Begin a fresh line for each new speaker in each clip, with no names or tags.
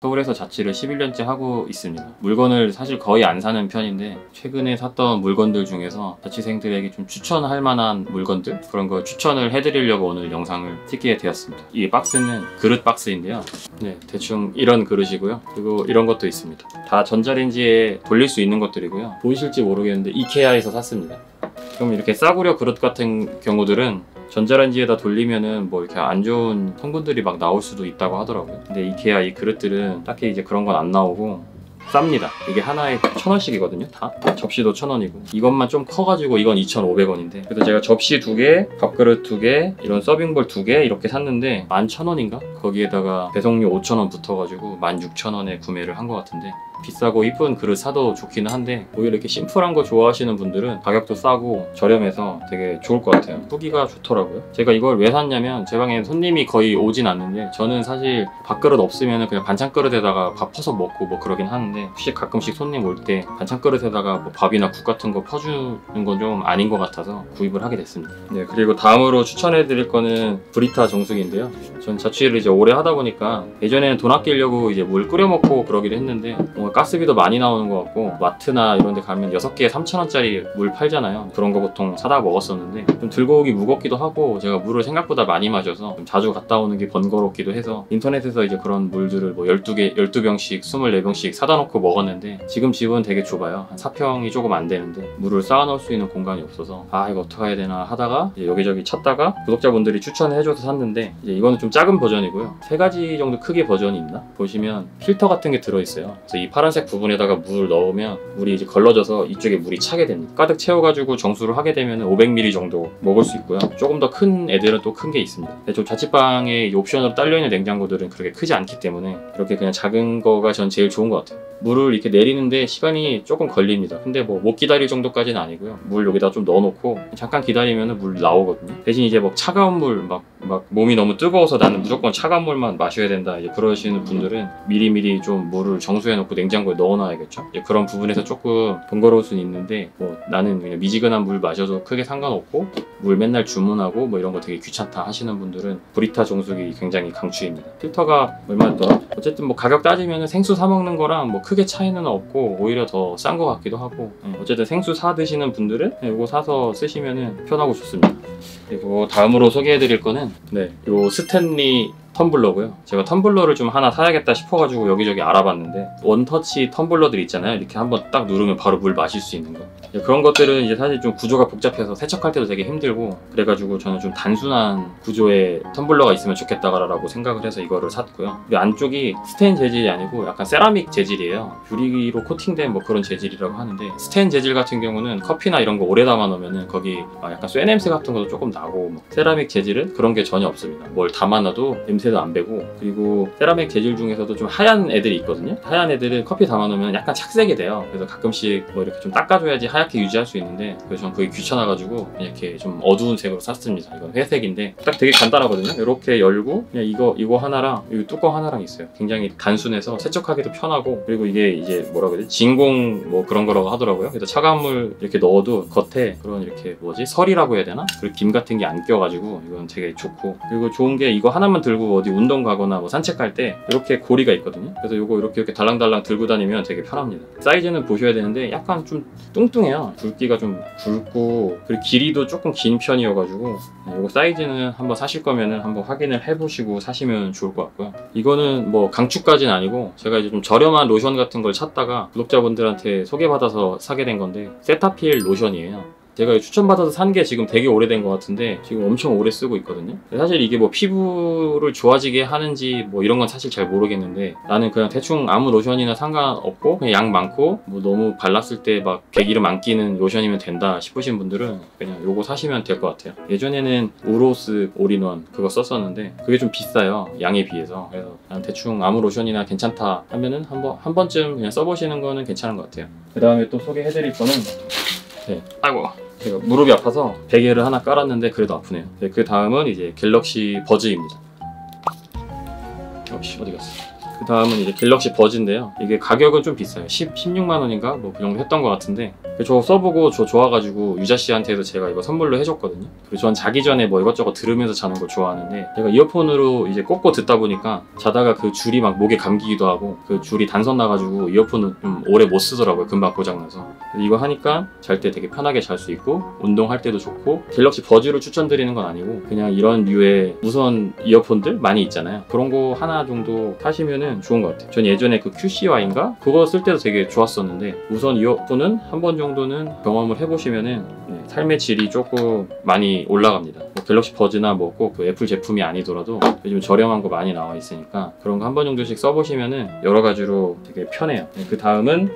서울에서 자취를 11년째 하고 있습니다. 물건을 사실 거의 안 사는 편인데 최근에 샀던 물건들 중에서 자취생들에게 좀 추천할 만한 물건들, 그런 거 추천을 해드리려고 오늘 영상을 찍게 되었습니다. 이 박스는 그릇 박스인데요. 네, 대충 이런 그릇이고요. 그리고 이런 것도 있습니다. 다 전자레인지에 돌릴 수 있는 것들이고요. 보이실지 모르겠는데 이케아에서 샀습니다. 그럼 이렇게 싸구려 그릇 같은 경우들은 전자레인지에다 돌리면은 뭐 이렇게 안 좋은 성분들이 막 나올 수도 있다고 하더라고요. 근데 이케아 이 그릇들은 딱히 이제 그런 건 안 나오고 쌉니다. 이게 하나에 1,000원씩이거든요. 다 접시도 1,000원이고 이것만 좀 커가지고 이건 2,500원인데, 그래서 제가 접시 2개, 밥그릇 2개, 이런 서빙볼 2개 이렇게 샀는데 11,000원인가? 거기에다가 배송료 5,000원 붙어가지고 16,000원에 구매를 한 것 같은데, 비싸고 이쁜 그릇 사도 좋기는 한데 오히려 이렇게 심플한 거 좋아하시는 분들은 가격도 싸고 저렴해서 되게 좋을 것 같아요. 후기가 좋더라고요. 제가 이걸 왜 샀냐면 제 방에 손님이 거의 오진 않는데, 저는 사실 밥그릇 없으면 그냥 반찬 그릇에다가 밥 퍼서 먹고 뭐 그러긴 하는데, 혹시 가끔씩 손님 올 때 반찬 그릇에다가 뭐 밥이나 국 같은 거 퍼주는 건 좀 아닌 것 같아서 구입을 하게 됐습니다. 네, 그리고 다음으로 추천해 드릴 거는 브리타 정수기인데요. 전 자취를 이제 오래 하다 보니까 예전에는 돈 아끼려고 이제 물 끓여 먹고 그러기도 했는데 가스비도 많이 나오는 것 같고, 마트나 이런 데 가면 6개에 3,000원짜리 물 팔잖아요. 그런 거 보통 사다 먹었었는데 좀 들고 오기 무겁기도 하고, 제가 물을 생각보다 많이 마셔서 좀 자주 갔다 오는 게 번거롭기도 해서 인터넷에서 이제 그런 물들을 뭐 12병씩 24병씩 사다 놓고 먹었는데, 지금 집은 되게 좁아요. 한 4평이 조금 안 되는데 물을 쌓아 놓을 수 있는 공간이 없어서 이거 어떻게 해야 되나 하다가 이제 여기저기 찾다가 구독자분들이 추천해줘서 샀는데, 이제 이거는 좀 작은 버전이고요. 3가지 정도 크기 버전이 있나? 보시면 필터 같은 게 들어있어요. 그래서 이 파란색 부분에다가 물을 넣으면 물이 이제 걸러져서 이쪽에 물이 차게 됩니다. 가득 채워가지고 정수를 하게 되면 500ml 정도 먹을 수 있고요. 조금 더 큰 애들은 또 큰 게 있습니다. 근데 좀 자취방에 옵션으로 딸려있는 냉장고들은 그렇게 크지 않기 때문에 이렇게 그냥 작은 거가 전 제일 좋은 것 같아요. 물을 이렇게 내리는데 시간이 조금 걸립니다. 근데 뭐 못 기다릴 정도까지는 아니고요. 물 여기다 좀 넣어놓고 잠깐 기다리면 물 나오거든요. 대신 이제 뭐 차가운 물 막 몸이 너무 뜨거워서 나는 무조건 차가운 물만 마셔야 된다 이제 그러시는 분들은 미리미리 좀 물을 정수해놓고 냉장고에 넣어놔야겠죠. 이제 그런 부분에서 조금 번거로울 수는 있는데, 뭐 나는 그냥 미지근한 물 마셔도 크게 상관없고 물 맨날 주문하고 뭐 이런 거 되게 귀찮다 하시는 분들은 브리타 정수기 굉장히 강추입니다. 필터가 얼마였더라? 어쨌든 뭐 가격 따지면 생수 사 먹는 거랑 뭐 크게 차이는 없고 오히려 더 싼 것 같기도 하고, 어쨌든 생수 사 드시는 분들은 이거 사서 쓰시면 편하고 좋습니다. 그리고 다음으로 소개해드릴 거는 요 스탠리 텀블러고요. 제가 텀블러를 좀 하나 사야겠다 싶어가지고 여기저기 알아봤는데, 원터치 텀블러들 있잖아요. 이렇게 한번 딱 누르면 바로 물 마실 수 있는 거. 그런 것들은 이제 사실 좀 구조가 복잡해서 세척할 때도 되게 힘들고, 그래가지고 저는 좀 단순한 구조의 텀블러가 있으면 좋겠다라고 생각을 해서 이거를 샀고요. 그리고 안쪽이 스텐 재질이 아니고 약간 세라믹 재질이에요. 유리로 코팅된 뭐 그런 재질이라고 하는데, 스텐 재질 같은 경우는 커피나 이런 거 오래 담아 놓으면은 거기 약간 쇠 냄새 같은 것도 조금 나고, 세라믹 재질은 그런 게 전혀 없습니다. 뭘 담아놔도 냄새도 안 배고, 그리고 세라믹 재질 중에서도 좀 하얀 애들이 있거든요. 하얀 애들은 커피 담아놓으면 약간 착색이 돼요. 그래서 가끔씩 뭐 이렇게 좀 닦아줘야지 하얗게 유지할 수 있는데, 그래서 전 그게 귀찮아가지고 이렇게 좀 어두운 색으로 샀습니다. 이건 회색인데 딱 되게 간단하거든요. 이렇게 열고 그냥 이거 하나랑 이 뚜껑 하나랑 있어요. 굉장히 단순해서 세척하기도 편하고, 그리고 이게 이제 뭐라고 해야 되지? 진공 뭐 그런 거라고 하더라고요. 그래서 차가운 물 이렇게 넣어도 겉에 그런 이렇게 설이라고 해야 되나? 그리고 김 같은 게 안 껴가지고 이건 되게 좋고, 그리고 좋은 게 이거 하나만 들고 어디 운동 가거나 뭐 산책 갈 때 이렇게 고리가 있거든요. 그래서 이거 이렇게 달랑달랑 들고 다니면 되게 편합니다. 사이즈는 보셔야 되는데 약간 좀 뚱뚱해요. 굵기가 좀 굵고, 그리고 길이도 조금 긴 편이어가지고 이거 사이즈는 한번 사실 거면은 한번 확인을 해보시고 사시면 좋을 것 같고요. 이거는 뭐 강추까지는 아니고 제가 이제 좀 저렴한 로션 같은 걸 찾다가 구독자분들한테 소개받아서 사게 된 건데, 세타필 로션이에요. 제가 추천받아서 산 게 지금 되게 오래된 것 같은데 지금 엄청 오래 쓰고 있거든요. 사실 이게 뭐 피부를 좋아지게 하는지 뭐 이런 건 사실 잘 모르겠는데, 나는 그냥 대충 아무 로션이나 상관없고 그냥 양 많고 뭐 너무 발랐을 때 막 개기름 안 끼는 로션이면 된다 싶으신 분들은 그냥 요거 사시면 될 것 같아요. 예전에는 우로스 올인원 그거 썼었는데 그게 좀 비싸요, 양에 비해서. 그래서 난 대충 아무 로션이나 괜찮다 하면은 한 번쯤 그냥 써보시는 거는 괜찮은 것 같아요. 그 다음에 또 소개해드릴 거는 아이고, 제가 무릎이 아파서 베개를 하나 깔았는데 그래도 아프네요. 그 다음은 이제 갤럭시 버즈입니다. 어디 갔어? 그 다음은 이제 갤럭시 버즈인데요. 이게 가격은 좀 비싸요. 16만 원인가 뭐 그 정도 했던 것 같은데, 저 써보고 저 좋아가지고 유자 씨한테도 제가 이거 선물로 해줬거든요. 그리고 전 자기 전에 뭐 이것저것 들으면서 자는 걸 좋아하는데, 제가 이어폰으로 이제 꽂고 듣다 보니까 자다가 그 줄이 막 목에 감기기도 하고 그 줄이 단선 나가지고 이어폰을 좀 오래 못 쓰더라고요. 금방 고장나서. 이거 하니까 잘 때 되게 편하게 잘 수 있고 운동할 때도 좋고, 갤럭시 버즈를 추천드리는 건 아니고 그냥 이런 류의 무선 이어폰들 많이 있잖아요. 그런 거 하나 정도 사시면은 좋은 것 같아요. 전 예전에 그 QCY인가 그거 쓸 때도 되게 좋았었는데, 무선 이어폰은 한 번 정도는 경험을 해보시면은 삶의 질이 조금 많이 올라갑니다. 뭐 갤럭시 버즈나 뭐 꼭 그 애플 제품이 아니더라도 요즘 저렴한 거 많이 나와 있으니까 그런 거 한 번 정도씩 써보시면은 여러 가지로 되게 편해요. 그 다음은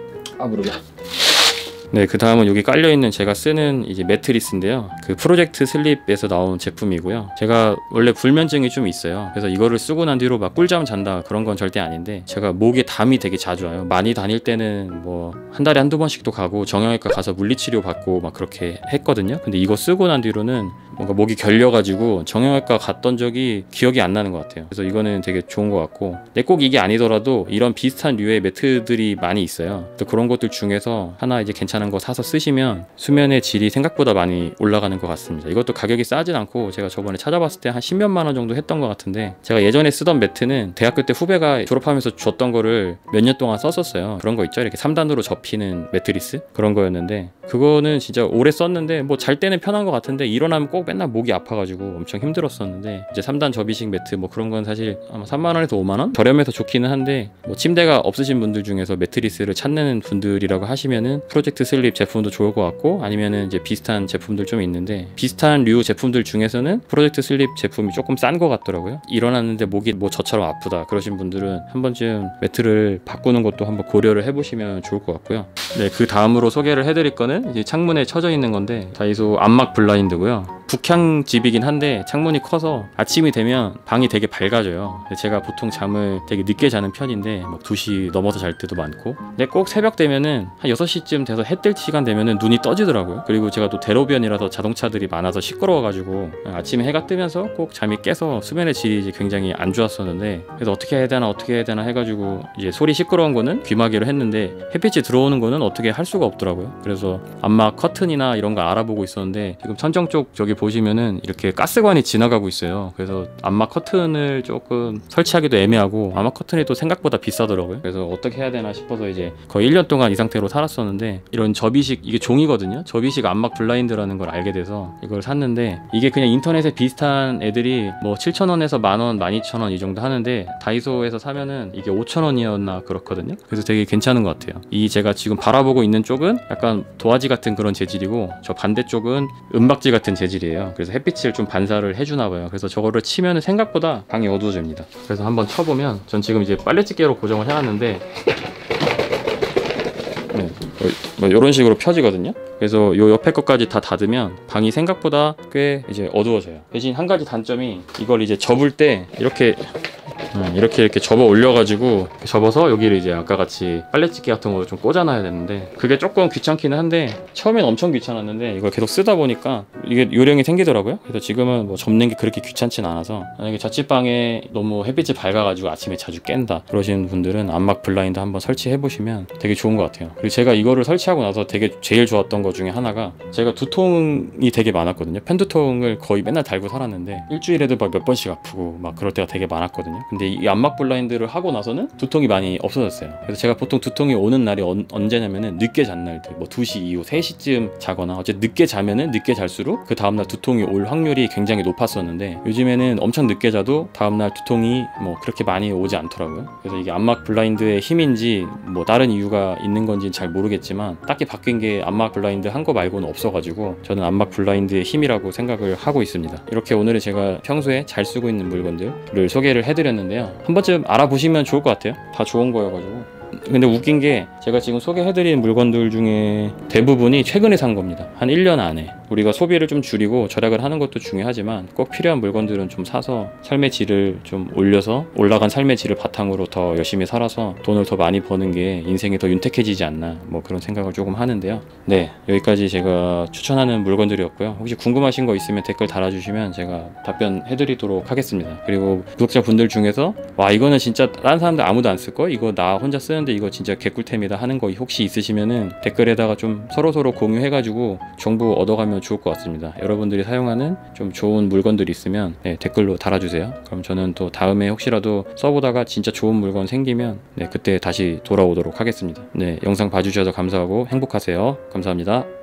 그 다음은 여기 깔려있는 제가 쓰는 이제 매트리스인데요. 그 프로젝트 슬립에서 나온 제품이고요. 제가 원래 불면증이 좀 있어요. 그래서 이거를 쓰고 난 뒤로 막 꿀잠 잔다 그런 건 절대 아닌데, 제가 목에 담이 되게 자주 와요. 많이 다닐 때는 뭐 한 달에 한두 번씩도 가고 정형외과 가서 물리치료 받고 막 그렇게 했거든요. 근데 이거 쓰고 난 뒤로는 뭔가 목이 결려가지고 정형외과 갔던 적이 기억이 안 나는 것 같아요. 그래서 이거는 되게 좋은 것 같고, 근데 꼭 이게 아니더라도 이런 비슷한 류의 매트들이 많이 있어요. 또 그런 것들 중에서 하나 이제 괜찮은 거 사서 쓰시면 수면의 질이 생각보다 많이 올라가는 것 같습니다. 이것도 가격이 싸진 않고 제가 저번에 찾아봤을 때 한 10몇만 원 정도 했던 것 같은데, 제가 예전에 쓰던 매트는 대학교 때 후배가 졸업하면서 줬던 거를 몇 년 동안 썼었어요. 그런 거 있죠, 이렇게 3단으로 접히는 매트리스 그런 거였는데, 그거는 진짜 오래 썼는데 뭐 잘 때는 편한 것 같은데 일어나면 꼭 맨날 목이 아파가지고 엄청 힘들었었는데, 이제 3단 접이식 매트 뭐 그런 건 사실 아마 3만 원에서 5만 원 저렴해서 좋기는 한데, 뭐 침대가 없으신 분들 중에서 매트리스를 찾는 분들이라고 하시면은 프로젝트 슬립 제품도 좋을 것 같고, 아니면은 이제 비슷한 제품들 좀 있는데, 비슷한 류 제품들 중에서는 프로젝트 슬립 제품이 조금 싼 것 같더라고요. 일어났는데 목이 뭐 저처럼 아프다 그러신 분들은 한 번쯤 매트를 바꾸는 것도 한번 고려를 해보시면 좋을 것 같고요. 그 다음으로 소개를 해드릴 거는 이제 창문에 쳐져 있는 건데, 다이소 암막 블라인드고요. 북향집이긴 한데 창문이 커서 아침이 되면 방이 되게 밝아져요. 제가 보통 잠을 되게 늦게 자는 편인데 막 2시 넘어서 잘 때도 많고, 근데 꼭 새벽 되면은 한 6시쯤 돼서 해 뜰 시간 되면은 눈이 떠지더라고요. 그리고 제가 또 대로변이라서 자동차들이 많아서 시끄러워가지고 아침에 해가 뜨면서 꼭 잠이 깨서 수면의 질이 굉장히 안 좋았었는데, 그래서 어떻게 해야 되나 해가지고 이제 소리 시끄러운 거는 귀마개로 했는데 햇빛이 들어오는 거는 어떻게 할 수가 없더라고요. 그래서 암막 커튼이나 이런 거 알아보고 있었는데, 지금 천정 쪽 저기 보시면은 이렇게 가스관이 지나가고 있어요. 그래서 암막 커튼을 조금 설치하기도 애매하고, 암막 커튼이 또 생각보다 비싸더라고요. 그래서 어떻게 해야 되나 싶어서 이제 거의 1년 동안 이 상태로 살았었는데, 이런 접이식, 이게 종이거든요. 접이식 암막 블라인드라는 걸 알게 돼서 이걸 샀는데, 이게 그냥 인터넷에 비슷한 애들이 뭐 7,000원에서 만원, 12,000원 이 정도 하는데, 다이소에서 사면은 이게 5,000원이었나 그렇거든요. 그래서 되게 괜찮은 것 같아요. 이 제가 지금 바라보고 있는 쪽은 약간 도화지 같은 그런 재질이고, 저 반대쪽은 은박지 같은 재질이에요. 그래서 햇빛을 좀 반사를 해주나 봐요. 그래서 저거를 치면은 생각보다 방이 어두워집니다. 그래서 한번 쳐보면, 전 지금 이제 빨래집게로 고정을 해놨는데 뭐 이런 식으로 펴지거든요. 그래서 요 옆에 것까지 다 닫으면 방이 생각보다 꽤 이제 어두워져요. 대신 한 가지 단점이, 이걸 이제 접을 때 이렇게 접어 올려가지고 접어서 여기를 이제 아까 같이 빨래집게 같은 거 좀 꽂아놔야 되는데, 그게 조금 귀찮기는 한데 처음엔 엄청 귀찮았는데 이걸 계속 쓰다 보니까 이게 요령이 생기더라고요. 그래서 지금은 뭐 접는 게 그렇게 귀찮진 않아서, 만약에 자취방에 너무 햇빛이 밝아가지고 아침에 자주 깬다 그러시는 분들은 암막 블라인드 한번 설치해 보시면 되게 좋은 것 같아요. 그리고 제가 이거를 설치하고 나서 되게 제일 좋았던 것 중에 하나가, 제가 두통이 되게 많았거든요. 편두통을 거의 맨날 달고 살았는데 일주일에도 막 몇 번씩 아프고 막 그럴 때가 되게 많았거든요. 근데 이 암막 블라인드를 하고 나서는 두통이 많이 없어졌어요. 그래서 제가 보통 두통이 오는 날이 언제냐면은 늦게 잔 날들, 뭐 2시 이후 3시쯤 자거나 어쨌든 늦게 자면은 늦게 잘수록 그 다음날 두통이 올 확률이 굉장히 높았었는데, 요즘에는 엄청 늦게 자도 다음날 두통이 뭐 그렇게 많이 오지 않더라고요. 그래서 이게 암막 블라인드의 힘인지 뭐 다른 이유가 있는 건지는 잘 모르겠지만, 딱히 바뀐 게 암막 블라인드 한 거 말고는 없어가지고 저는 암막 블라인드의 힘이라고 생각을 하고 있습니다. 이렇게 오늘은 제가 평소에 잘 쓰고 있는 물건들을 소개를 해드렸는데요. 한 번쯤 알아보시면 좋을 것 같아요. 다 좋은 거여가지고. 근데 웃긴 게, 제가 지금 소개해드린 물건들 중에 대부분이 최근에 산 겁니다. 한 1년 안에. 우리가 소비를 좀 줄이고 절약을 하는 것도 중요하지만 꼭 필요한 물건들은 좀 사서 삶의 질을 좀 올려서 올라간 삶의 질을 바탕으로 더 열심히 살아서 돈을 더 많이 버는 게 인생이 더 윤택해지지 않나 뭐 그런 생각을 조금 하는데요. 네, 여기까지 제가 추천하는 물건들이었고요. 혹시 궁금하신 거 있으면 댓글 달아주시면 제가 답변해드리도록 하겠습니다. 그리고 구독자분들 중에서 와 이거는 진짜 다른 사람들 아무도 안 쓸걸? 이거 나 혼자 쓰는데 이거 진짜 개꿀템이다 하는 거 혹시 있으시면은 댓글에다가 좀 서로서로 공유해가지고 정보 얻어가면 좋을 것 같습니다. 여러분들이 사용하는 좀 좋은 물건들이 있으면 네, 댓글로 달아주세요. 그럼 저는 또 다음에 혹시라도 써보다가 진짜 좋은 물건 생기면 네, 그때 다시 돌아오도록 하겠습니다. 네, 영상 봐주셔서 감사하고 행복하세요. 감사합니다.